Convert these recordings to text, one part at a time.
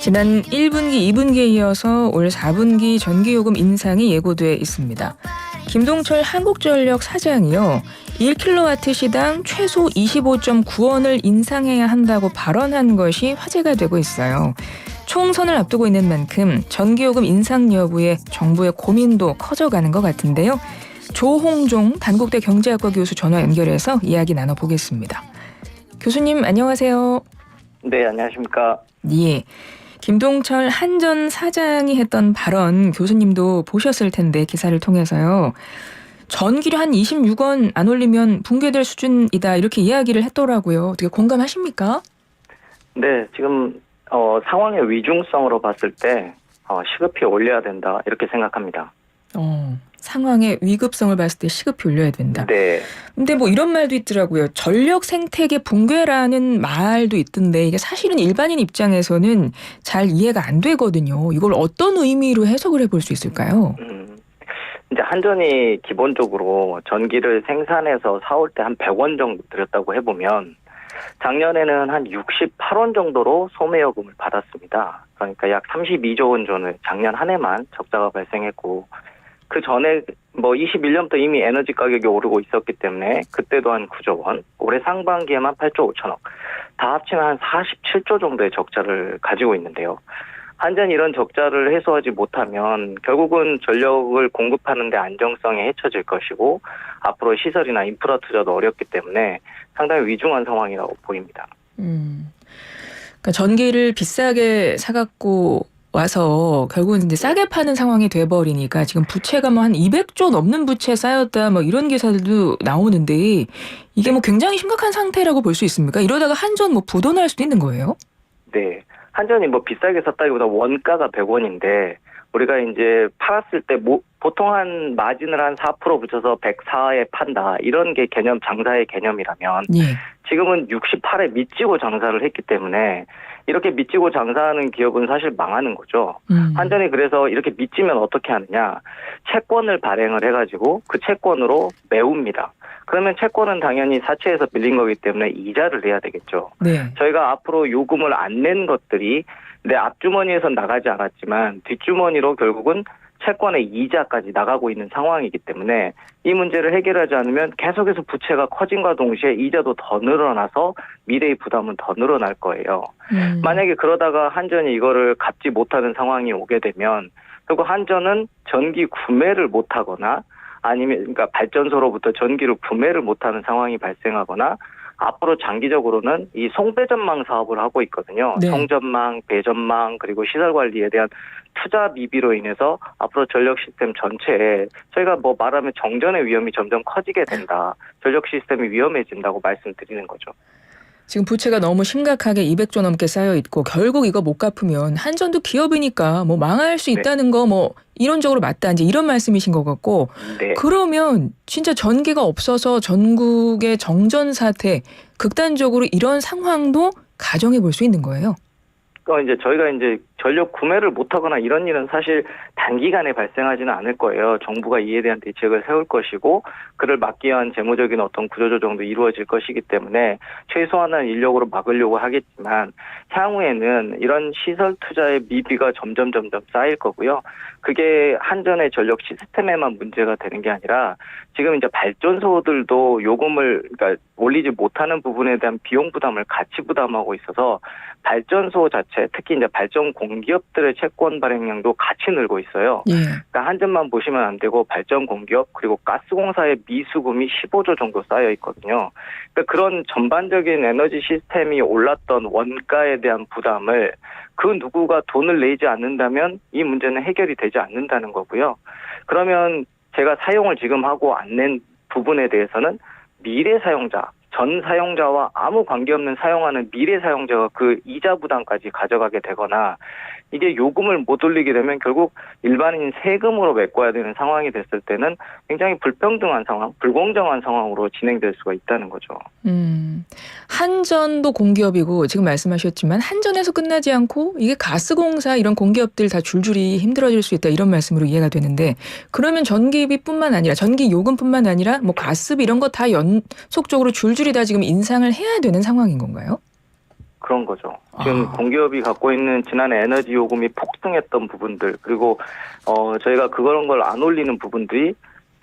지난 1분기, 2분기에 이어서 올 4분기 전기요금 인상이 예고돼 있습니다. 김동철 한국전력 사장이요. 1kW 시당 최소 25.9원을 인상해야 한다고 발언한 것이 화제가 되고 있어요. 총선을 앞두고 있는 만큼 전기요금 인상 여부에 정부의 고민도 커져가는 것 같은데요. 조홍종 단국대 경제학과 교수 전화 연결해서 이야기 나눠보겠습니다. 교수님 안녕하세요. 네, 안녕하십니까. 예. 김동철 한전 사장이 했던 발언 교수님도 보셨을 텐데 기사를 통해서요. 전기료 한 26원 안 올리면 붕괴될 수준이다 이렇게 이야기를 했더라고요. 어떻게 공감하십니까? 네, 지금 상황의 위중성으로 봤을 때 시급히 올려야 된다 이렇게 생각합니다. 상황의 위급성을 봤을 때 시급히 올려야 된다. 네. 근데 뭐 이런 말도 있더라고요. 전력 생태계 붕괴라는 말도 있던데 이게 사실은 일반인 입장에서는 잘 이해가 안 되거든요. 이걸 어떤 의미로 해석을 해볼 수 있을까요? 이제 한전이 기본적으로 전기를 생산해서 사올 때 한 100원 정도 들였다고 해보면 작년에는 한 68원 정도로 소매요금을 받았습니다. 그러니까 약 32조 원 전을 작년 한 해만 적자가 발생했고 그 전에 21년부터 이미 에너지 가격이 오르고 있었기 때문에 그때도 한 9조 원, 올해 상반기에만 8조 5천억, 다 합치면 한 47조 정도의 적자를 가지고 있는데요. 한전이 이런 적자를 해소하지 못하면 결국은 전력을 공급하는 데 안정성이 해쳐질 것이고 앞으로 시설이나 인프라 투자도 어렵기 때문에 상당히 위중한 상황이라고 보입니다. 그러니까 전기를 비싸게 사갖고 와서 결국은 이제 싸게 파는 상황이 돼버리니까 지금 부채가 뭐 한 200조 넘는 부채 쌓였다 뭐 이런 기사들도 나오는데 이게 뭐 굉장히 심각한 상태라고 볼 수 있습니까? 이러다가 한전 뭐 부도날 수도 있는 거예요? 네. 한전이 비싸게 샀다기보다 원가가 100원인데 우리가 이제 팔았을 때 보통 한 마진을 한 4% 붙여서 104에 판다. 이런 게 장사의 개념이라면 예. 지금은 68에 미치고 장사를 했기 때문에 이렇게 미치고 장사하는 기업은 사실 망하는 거죠. 한전이 그래서 이렇게 미치면 어떻게 하느냐. 채권을 발행을 해가지고 그 채권으로 메웁니다. 그러면 채권은 당연히 사채에서 빌린 거기 때문에 이자를 내야 되겠죠. 네. 저희가 앞으로 요금을 안 낸 것들이 내 앞주머니에서 나가지 않았지만 뒷주머니로 결국은 채권의 이자까지 나가고 있는 상황이기 때문에 이 문제를 해결하지 않으면 계속해서 부채가 커진과 동시에 이자도 더 늘어나서 미래의 부담은 더 늘어날 거예요. 만약에 그러다가 한전이 이거를 갚지 못하는 상황이 오게 되면 결국 한전은 전기 구매를 못하거나 아니면 그러니까 발전소로부터 전기를 구매를 못하는 상황이 발생하거나 앞으로 장기적으로는 이 송배전망 사업을 하고 있거든요. 네. 송전망, 배전망 그리고 시설 관리에 대한 투자 미비로 인해서 앞으로 전력 시스템 전체에 저희가 말하면 정전의 위험이 점점 커지게 된다. 전력 시스템이 위험해진다고 말씀드리는 거죠. 지금 부채가 너무 심각하게 200조 넘게 쌓여 있고 결국 이거 못 갚으면 한전도 기업이니까 망할 수 있다는 거 이론적으로 맞다 이제 이런 말씀이신 것 같고 네. 그러면 진짜 전기가 없어서 전국의 정전 사태 극단적으로 이런 상황도 가정해 볼 수 있는 거예요. 이제 저희가 이제 전력 구매를 못하거나 이런 일은 사실 단기간에 발생하지는 않을 거예요. 정부가 이에 대한 대책을 세울 것이고 그를 막기 위한 재무적인 어떤 구조조정도 이루어질 것이기 때문에 최소한의 인력으로 막으려고 하겠지만 향후에는 이런 시설 투자의 미비가 점점 쌓일 거고요. 그게 한전의 전력 시스템에만 문제가 되는 게 아니라 지금 이제 발전소들도 요금을 올리지 못하는 부분에 대한 비용 부담을 같이 부담하고 있어서 발전소 자체 특히 이제 발전 공기업들의 채권 발행량도 같이 늘고 있어요. 예. 그러니까 한전만 보시면 안 되고 발전 공기업 그리고 가스공사의 미수금이 15조 정도 쌓여 있거든요. 그러니까 그런 전반적인 에너지 시스템이 올랐던 원가에 대한 부담을 그 누구가 돈을 내지 않는다면 이 문제는 해결이 되지 않는다는 거고요. 그러면 제가 사용을 지금 하고 안 낸 부분에 대해서는 미래 사용자, 전 사용자와 아무 관계없는 사용하는 미래 사용자가 그 이자 부담까지 가져가게 되거나 이게 요금을 못 올리게 되면 결국 일반인 세금으로 메꿔야 되는 상황이 됐을 때는 굉장히 불평등한 상황, 불공정한 상황으로 진행될 수가 있다는 거죠. 한전도 공기업이고 지금 말씀하셨지만 한전에서 끝나지 않고 이게 가스공사 이런 공기업들 다 줄줄이 힘들어질 수 있다 이런 말씀으로 이해가 되는데 그러면 전기비뿐만 아니라 전기 요금뿐만 아니라 가스비 이런 거 다 연속적으로 줄줄이 다 지금 인상을 해야 되는 상황인 건가요? 그런 거죠. 지금 공기업이 갖고 있는 지난해 에너지 요금이 폭등했던 부분들, 그리고 저희가 그런 걸 안 올리는 부분들이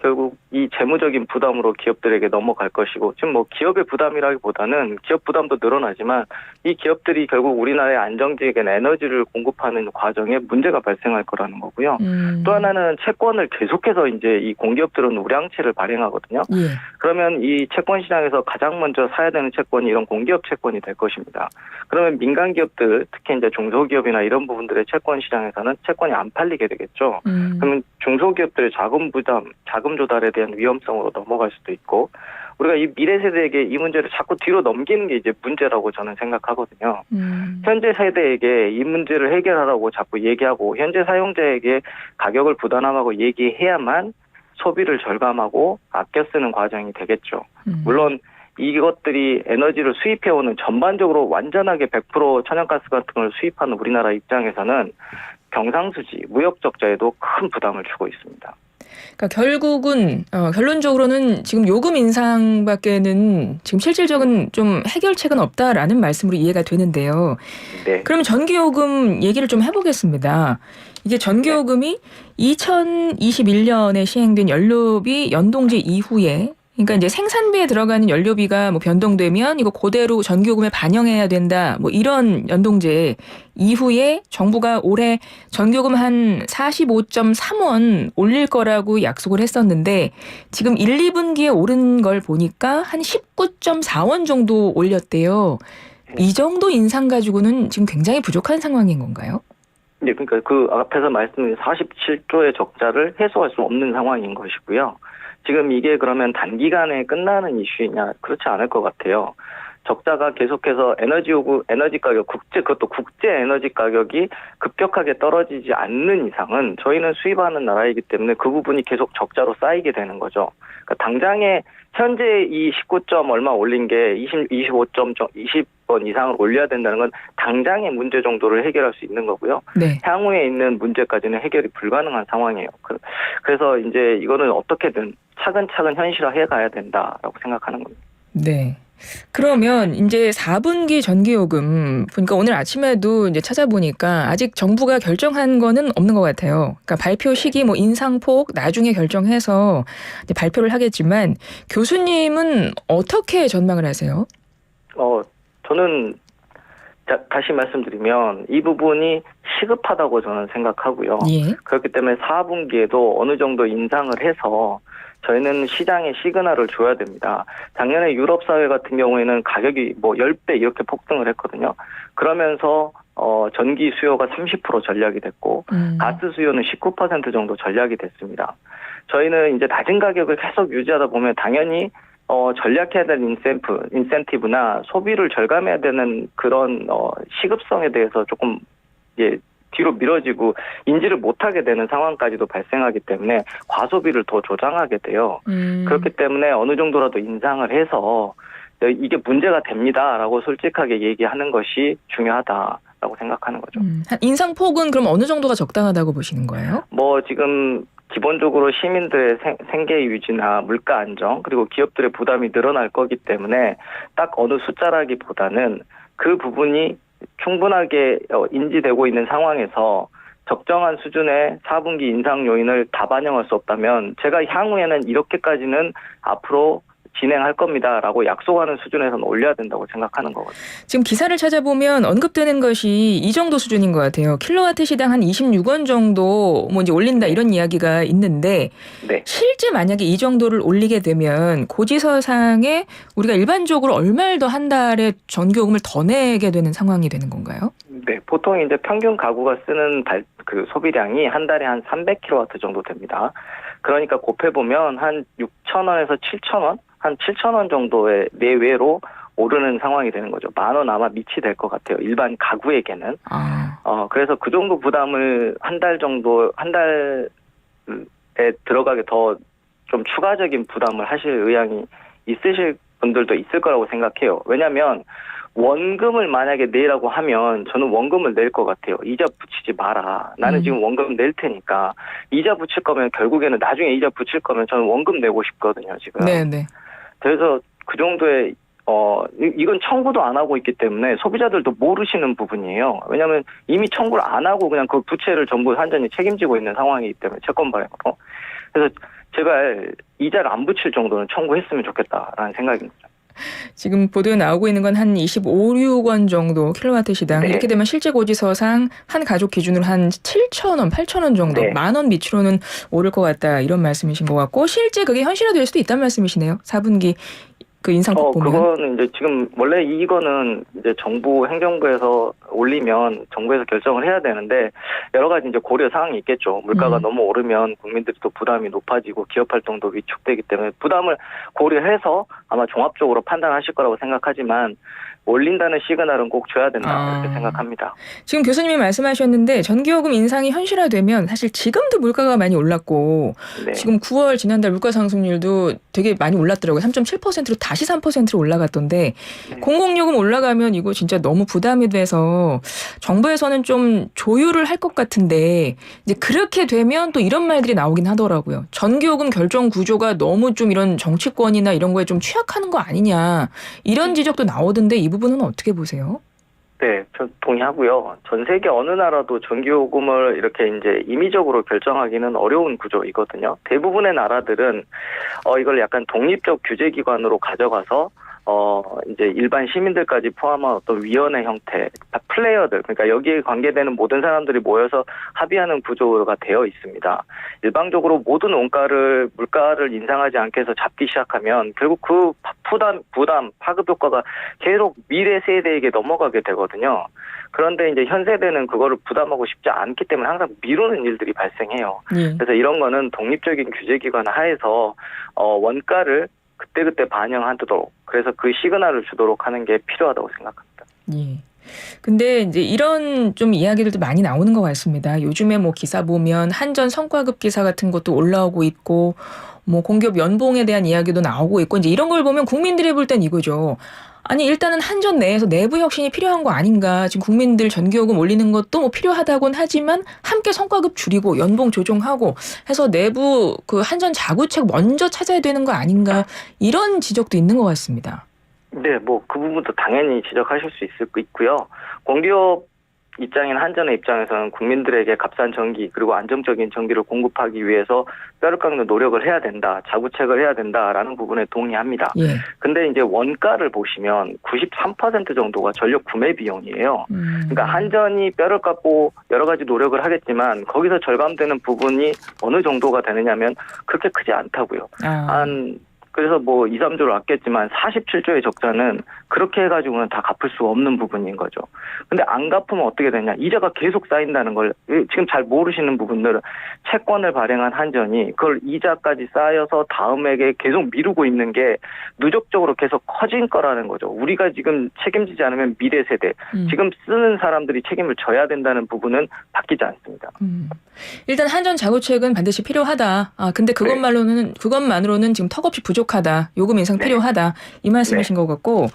결국 이 재무적인 부담으로 기업들에게 넘어갈 것이고, 지금 뭐 기업의 부담이라기보다는 기업 부담도 늘어나지만 이 기업들이 결국 우리나라의 안정적인 에너지를 공급하는 과정에 문제가 발생할 거라는 거고요. 또 하나는 채권을 계속해서 이제 이 공기업들은 우량채를 발행하거든요. 예. 그러면 이 채권 시장에서 가장 먼저 사야 되는 채권이 이런 공기업 채권이 될 것입니다. 그러면 민간 기업들, 특히 이제 중소기업이나 이런 부분들의 채권 시장에서는 채권이 안 팔리게 되겠죠. 그러면 중소기업들의 자금 부담, 자금 조달에 대한 위험성으로 넘어갈 수도 있고, 우리가 이 미래 세대에게 이 문제를 자꾸 뒤로 넘기는 게 이제 문제라고 저는 생각하거든요. 현재 세대에게 이 문제를 해결하라고 자꾸 얘기하고 현재 사용자에게 가격을 부담하고 얘기해야만 소비를 절감하고 아껴 쓰는 과정이 되겠죠. 물론 이것들이 에너지를 수입해오는 전반적으로 완전하게 100% 천연가스 같은 걸 수입하는 우리나라 입장에서는 경상수지, 무역 적자에도 큰 부담을 주고 있습니다. 그러니까 결국은 결론적으로는 지금 요금 인상밖에는 지금 실질적인 좀 해결책은 없다라는 말씀으로 이해가 되는데요. 네. 그러면 전기요금 얘기를 좀 해보겠습니다. 이게 전기요금이 2021년에 시행된 연료비 연동제 이후에, 그러니까 이제 생산비에 들어가는 연료비가 뭐 변동되면 이거 그대로 전기요금에 반영해야 된다, 뭐 이런 연동제 이후에 정부가 올해 전기요금 한 45.3원 올릴 거라고 약속을 했었는데 지금 1, 2분기에 오른 걸 보니까 한 19.4원 정도 올렸대요. 이 정도 인상 가지고는 지금 굉장히 부족한 상황인 건가요? 네, 그러니까 그 앞에서 말씀드린 47조의 적자를 해소할 수 없는 상황인 것이고요. 지금 이게 그러면 단기간에 끝나는 이슈이냐? 그렇지 않을 것 같아요. 적자가 계속해서 에너지 가격, 그것도 국제 에너지 가격이 급격하게 떨어지지 않는 이상은 저희는 수입하는 나라이기 때문에 그 부분이 계속 적자로 쌓이게 되는 거죠. 그러니까 당장에 현재 이 19점 얼마 올린 게 20원 이상을 올려야 된다는 건 당장의 문제 정도를 해결할 수 있는 거고요. 네. 향후에 있는 문제까지는 해결이 불가능한 상황이에요. 그래서 이제 이거는 어떻게든 차근차근 현실화해 가야 된다라고 생각하는 겁니다. 네. 그러면 이제 4분기 전기요금 보니까 오늘 아침에도 이제 찾아보니까 아직 정부가 결정한 거는 없는 것 같아요. 그러니까 발표 시기, 뭐 인상폭 나중에 결정해서 이제 발표를 하겠지만 교수님은 어떻게 전망을 하세요? 저는 다시 말씀드리면 이 부분이 시급하다고 저는 생각하고요. 예. 그렇기 때문에 4분기에도 어느 정도 인상을 해서 저희는 시장에 시그널을 줘야 됩니다. 작년에 유럽 사회 같은 경우에는 가격이 뭐 10배 이렇게 폭등을 했거든요. 그러면서 전기 수요가 30% 전략이 됐고 가스 수요는 19% 정도 전략이 됐습니다. 저희는 이제 낮은 가격을 계속 유지하다 보면 당연히 전략해야 되는 인센티브나 소비를 절감해야 되는 그런 시급성에 대해서 조금 뒤로 미뤄지고 인지를 못하게 되는 상황까지도 발생하기 때문에 과소비를 더 조장하게 돼요. 그렇기 때문에 어느 정도라도 인상을 해서 이게 문제가 됩니다라고 솔직하게 얘기하는 것이 중요하다라고 생각하는 거죠. 인상폭은 그럼 어느 정도가 적당하다고 보시는 거예요? 뭐 지금 기본적으로 시민들의 생계 유지나 물가 안정 그리고 기업들의 부담이 늘어날 거기 때문에 딱 어느 숫자라기보다는 그 부분이 충분하게 인지되고 있는 상황에서 적정한 수준의 4분기 인상 요인을 다 반영할 수 없다면 제가 향후에는 이렇게까지는 앞으로 진행할 겁니다라고 약속하는 수준에서는 올려야 된다고 생각하는 거거든요. 지금 기사를 찾아보면 언급되는 것이 이 정도 수준인 것 같아요. 킬로와트 시당 한 26원 정도 뭐 이제 올린다 이런 이야기가 있는데 네. 실제 만약에 이 정도를 올리게 되면 고지서상에 우리가 일반적으로 얼마를 더 한 달에 전기요금을 더 내게 되는 상황이 되는 건가요? 네, 보통 이제 평균 가구가 쓰는 그 소비량이 한 달에 한 300kW 정도 됩니다. 그러니까 곱해보면 한 6,000원에서 7,000원? 한 7,000원 정도의 내외로 오르는 상황이 되는 거죠. 10,000원 아마 밑이 될 것 같아요. 일반 가구에게는. 그래서 그 정도 부담을 한 달에 들어가게 더 좀 추가적인 부담을 하실 의향이 있으실 분들도 있을 거라고 생각해요. 왜냐하면 원금을 만약에 내라고 하면 저는 원금을 낼 것 같아요. 이자 붙이지 마라. 나는 지금 원금 낼 테니까 이자 붙일 거면 결국에는 나중에 이자 붙일 거면 저는 원금 내고 싶거든요. 지금. 네네. 그래서 그 정도의 이건 청구도 안 하고 있기 때문에 소비자들도 모르시는 부분이에요. 왜냐하면 이미 청구를 안 하고 그냥 그 부채를 전부 한전이 책임지고 있는 상황이기 때문에 채권 발행으로. 그래서 제발 이자를 안 붙일 정도는 청구했으면 좋겠다라는 생각입니다. 지금 보도에 나오고 있는 건 한 25, 6원 정도 킬로와트 시당. 네. 이렇게 되면 실제 고지서상 한 가족 기준으로 한 7,000원, 8,000원 정도. 네. 10,000원 밑으로는 오를 것 같다. 이런 말씀이신 것 같고 실제 그게 현실화될 수도 있다는 말씀이시네요. 4분기 그 인상폭 보면. 그거는 이제 지금 원래 이거는 이제 정부 행정부에서 올리면 정부에서 결정을 해야 되는데 여러 가지 이제 고려 사항이 있겠죠. 물가가 너무 오르면 국민들이 또 부담이 높아지고 기업 활동도 위축되기 때문에 부담을 고려해서 아마 종합적으로 판단하실 거라고 생각하지만 올린다는 시그널은 꼭 줘야 된다 이렇게 생각합니다. 지금 교수님이 말씀하셨는데 전기요금 인상이 현실화되면 사실 지금도 물가가 많이 올랐고 네. 지금 9월 지난달 물가 상승률도 되게 많이 올랐더라고요. 3.7%로 다시 3%로 올라갔던데 네. 공공요금 올라가면 이거 진짜 너무 부담이 돼서 정부에서는 좀 조율을 할 것 같은데 이제 그렇게 되면 또 이런 말들이 나오긴 하더라고요. 전기요금 결정 구조가 너무 좀 이런 정치권이나 이런 거에 좀 취약하는 거 아니냐 이런 지적도 나오던데 이 부분은 어떻게 보세요? 네, 저 동의하고요. 전 세계 어느 나라도 전기요금을 이렇게 이제 임의적으로 결정하기는 어려운 구조이거든요. 대부분의 나라들은 이걸 약간 독립적 규제기관으로 가져가서 이제 일반 시민들까지 포함한 어떤 위원회 형태, 플레이어들, 그러니까 여기에 관계되는 모든 사람들이 모여서 합의하는 구조가 되어 있습니다. 일방적으로 모든 물가를 인상하지 않게 해서 잡기 시작하면 결국 그 부담, 파급 효과가 계속 미래 세대에게 넘어가게 되거든요. 그런데 이제 현 세대는 그거를 부담하고 싶지 않기 때문에 항상 미루는 일들이 발생해요. 그래서 이런 거는 독립적인 규제기관 하에서 원가를 그때그때 반영하도록 그래서 그 시그널을 주도록 하는 게 필요하다고 생각합니다. 예. 근데 이제 이런 좀 이야기들도 많이 나오는 것 같습니다. 요즘에 뭐 기사 보면 한전 성과급 기사 같은 것도 올라오고 있고 뭐 공기업 연봉에 대한 이야기도 나오고 있고 이제 이런 걸 보면 국민들이 볼 땐 이거죠. 아니 일단은 한전 내에서 내부 혁신이 필요한 거 아닌가. 지금 국민들 전기요금 올리는 것도 뭐 필요하다고는 하지만 함께 성과급 줄이고 연봉 조정하고 해서 내부 그 한전 자구책 먼저 찾아야 되는 거 아닌가. 이런 지적도 있는 것 같습니다. 네, 뭐 그 부분도 당연히 지적하실 수 있고요. 공기업 입장인 한전의 입장에서는 국민들에게 값싼 전기 그리고 안정적인 전기를 공급하기 위해서 뼈를 깎는 노력을 해야 된다. 자구책을 해야 된다라는 부분에 동의합니다. 근데 이제 원가를 보시면 93% 정도가 전력 구매 비용이에요. 그러니까 한전이 뼈를 깎고 여러 가지 노력을 하겠지만 거기서 절감되는 부분이 어느 정도가 되느냐면 그렇게 크지 않다고요. 그래서 뭐 2, 3조를 아꼈지만 47조의 적자는 그렇게 해가지고는 다 갚을 수 없는 부분인 거죠. 근데 안 갚으면 어떻게 되냐. 이자가 계속 쌓인다는 걸 지금 잘 모르시는 부분들은 채권을 발행한 한전이 그걸 이자까지 쌓여서 다음에게 계속 미루고 있는 게 누적적으로 계속 커진 거라는 거죠. 우리가 지금 책임지지 않으면 미래 세대, 지금 쓰는 사람들이 책임을 져야 된다는 부분은 바뀌지 않습니다. 일단 한전 자구책은 반드시 필요하다. 근데 그것만으로는 지금 턱없이 부족하다. 요금 인상 필요하다. 이 말씀이신 것 같고.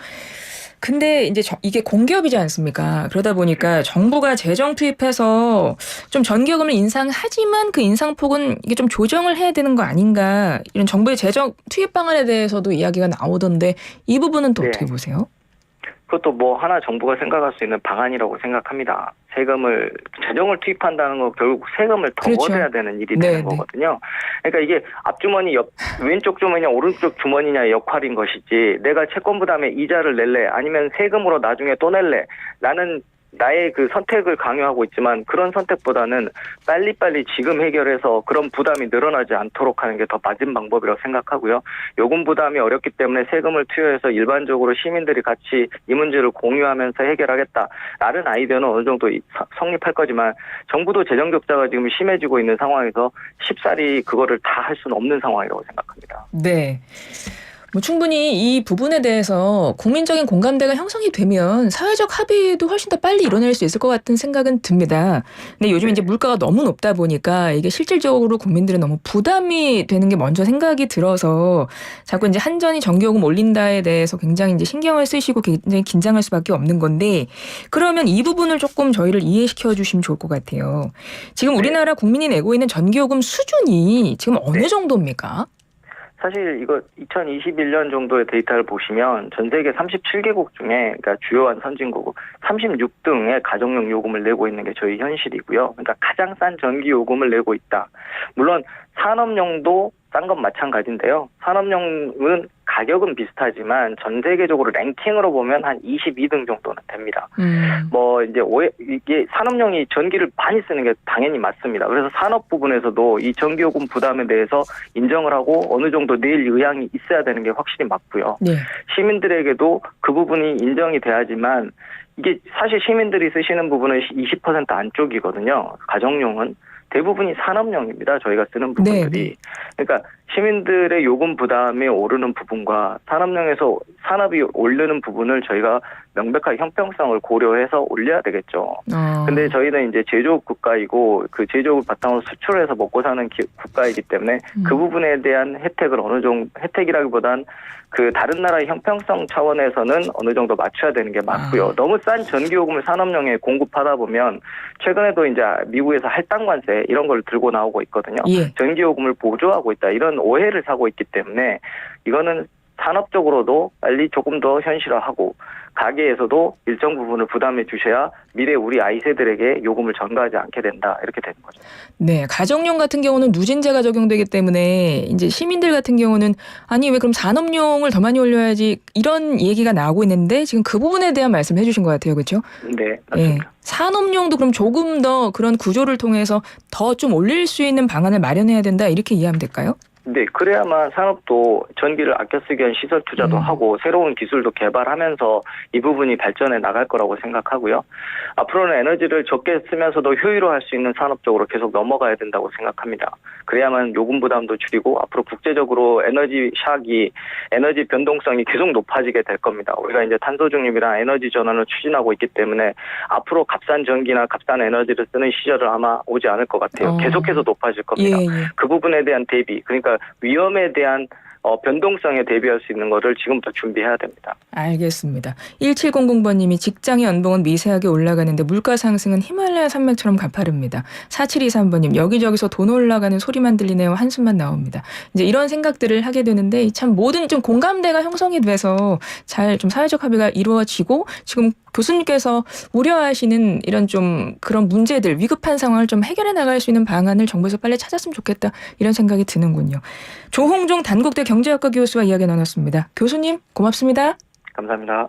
근데 이제 이게 공기업이지 않습니까? 그러다 보니까 정부가 재정 투입해서 좀 전기요금을 인상하지만 그 인상폭은 이게 좀 조정을 해야 되는 거 아닌가. 이런 정부의 재정 투입 방안에 대해서도 이야기가 나오던데 이 부분은 또 어떻게 보세요? 그것도 뭐 하나 정부가 생각할 수 있는 방안이라고 생각합니다. 재정을 투입한다는 건 결국 세금을 더 걷어야 되는 일이 되는 거거든요. 그러니까 이게 앞주머니, 왼쪽 주머니냐 오른쪽 주머니냐의 역할인 것이지 내가 채권 부담에 이자를 낼래 아니면 세금으로 나중에 또 낼래 라는 나의 그 선택을 강요하고 있지만 그런 선택보다는 빨리빨리 지금 해결해서 그런 부담이 늘어나지 않도록 하는 게 더 맞은 방법이라고 생각하고요. 요금 부담이 어렵기 때문에 세금을 투여해서 일반적으로 시민들이 같이 이 문제를 공유하면서 해결하겠다라는 아이디어는 어느 정도 성립할 거지만 정부도 재정 적자가 지금 심해지고 있는 상황에서 쉽사리 그거를 다 할 수는 없는 상황이라고 생각합니다. 네. 뭐 충분히 이 부분에 대해서 국민적인 공감대가 형성이 되면 사회적 합의도 훨씬 더 빨리 이뤄낼 수 있을 것 같은 생각은 듭니다. 근데 요즘 이제 물가가 너무 높다 보니까 이게 실질적으로 국민들은 너무 부담이 되는 게 먼저 생각이 들어서 자꾸 이제 한전이 전기요금 올린다에 대해서 굉장히 이제 신경을 쓰시고 굉장히 긴장할 수밖에 없는 건데 그러면 이 부분을 조금 저희를 이해시켜 주시면 좋을 것 같아요. 지금 우리나라 국민이 내고 있는 전기요금 수준이 지금 어느 정도입니까? 사실 이거 2021년 정도의 데이터를 보시면 전 세계 37개국 중에 그러니까 주요한 선진국 36등의 가정용 요금을 내고 있는 게 저희 현실이고요. 그러니까 가장 싼 전기 요금을 내고 있다. 물론 산업용도 싼 건 마찬가지인데요. 산업용은 가격은 비슷하지만 전 세계적으로 랭킹으로 보면 한 22등 정도는 됩니다. 이게 산업용이 전기를 많이 쓰는 게 당연히 맞습니다. 그래서 산업 부분에서도 이 전기요금 부담에 대해서 인정을 하고 어느 정도 낼 의향이 있어야 되는 게 확실히 맞고요. 네. 시민들에게도 그 부분이 인정이 돼야지만 이게 사실 시민들이 쓰시는 부분은 20% 안쪽이거든요. 가정용은. 대부분이 산업용입니다. 저희가 쓰는 부분들이. 네. 그러니까 시민들의 요금 부담이 오르는 부분과 산업용에서 산업이 오르는 부분을 저희가 명백하게 형평성을 고려해서 올려야 되겠죠. 근데 저희는 이제 제조업 국가이고 그 제조업을 바탕으로 수출해서 먹고 사는 국가이기 때문에 그 부분에 대한 혜택을 어느 정도 혜택이라기보단 그 다른 나라의 형평성 차원에서는 어느 정도 맞춰야 되는 게 맞고요. 너무 싼 전기요금을 산업용에 공급하다 보면 최근에도 이제 미국에서 할당 관세 이런 걸 들고 나오고 있거든요. 예. 전기요금을 보조하고 있다 이런 오해를 사고 있기 때문에 이거는 산업적으로도 빨리 조금 더 현실화하고 가게에서도 일정 부분을 부담해 주셔야 미래 우리 아이 세들에게 요금을 전가하지 않게 된다 이렇게 되는 거죠. 네, 가정용 같은 경우는 누진제가 적용되기 때문에 이제 시민들 같은 경우는 아니 왜 그럼 산업용을 더 많이 올려야지 이런 얘기가 나오고 있는데 지금 그 부분에 대한 말씀을 해주신 것 같아요, 그렇죠? 네, 맞습니다. 산업용도 그럼 조금 더 그런 구조를 통해서 더 좀 올릴 수 있는 방안을 마련해야 된다 이렇게 이해하면 될까요? 네, 그래야만 산업도 전기를 아껴 쓰기 위한 시설 투자도 하고 새로운 기술도 개발하면서 이 부분이 발전해 나갈 거라고 생각하고요. 앞으로는 에너지를 적게 쓰면서도 효율화할 수 있는 산업 쪽으로 계속 넘어가야 된다고 생각합니다. 그래야만 요금 부담도 줄이고 앞으로 국제적으로 에너지 샥이 에너지 변동성이 계속 높아지게 될 겁니다. 우리가 이제 탄소 중립이랑 에너지 전환을 추진하고 있기 때문에 앞으로 값싼 전기나 값싼 에너지를 쓰는 시절은 아마 오지 않을 것 같아요. 계속해서 높아질 겁니다. 예. 그 부분에 대한 대비, 그러니까 위험에 대한 변동성에 대비할 수 있는 거를 지금부터 준비해야 됩니다. 알겠습니다. 1700번님이 직장의 연봉은 미세하게 올라가는데 물가 상승은 히말라야 산맥처럼 가파릅니다. 4723번님 여기저기서 돈 올라가는 소리만 들리네요. 한숨만 나옵니다. 이제 이런 생각들을 하게 되는데 참 모든 좀 공감대가 형성이 돼서 잘 좀 사회적 합의가 이루어지고 지금 교수님께서 우려하시는 이런 좀 그런 문제들 위급한 상황을 좀 해결해 나갈 수 있는 방안을 정부에서 빨리 찾았으면 좋겠다 이런 생각이 드는군요. 조홍종 단국대 경제학과 교수와 이야기 나눴습니다. 교수님 고맙습니다. 감사합니다.